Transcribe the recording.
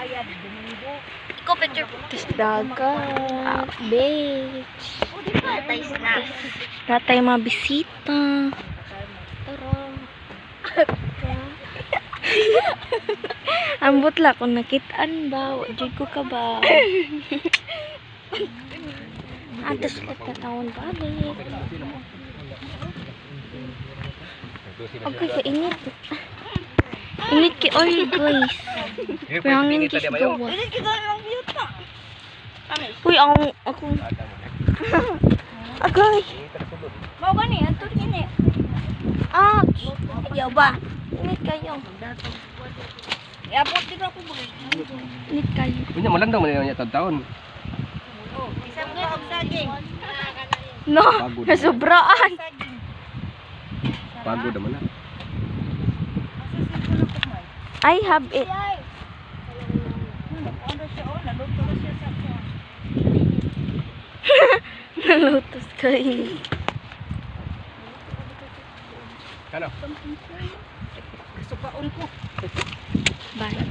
bayad Domingo. Ikaw picture. Tapos dagat, beach. Natay snacks. Natay mga bisita. Tara. Ambot la kung nakitaan ba, wajud ko ka ba. Atas tatawon balik. Okay, kainit. Init kay oil, guys. Pangin kay gawa. Dili kita nang biyuta. Uy, ako. Agay. Mao gani ato ini. Ouch. Ayaw ba? Init kayo. Iabot din ako bagay. Init kayo. Punya malang daw man niya taon. Oh, isang ka og saging. No, Pagod. nasubraan. Saging. Pagod naman na. I have it. Ano siya oh, naluto na siya sa Nalutos kayo. Ano? sukaon ko. Bye.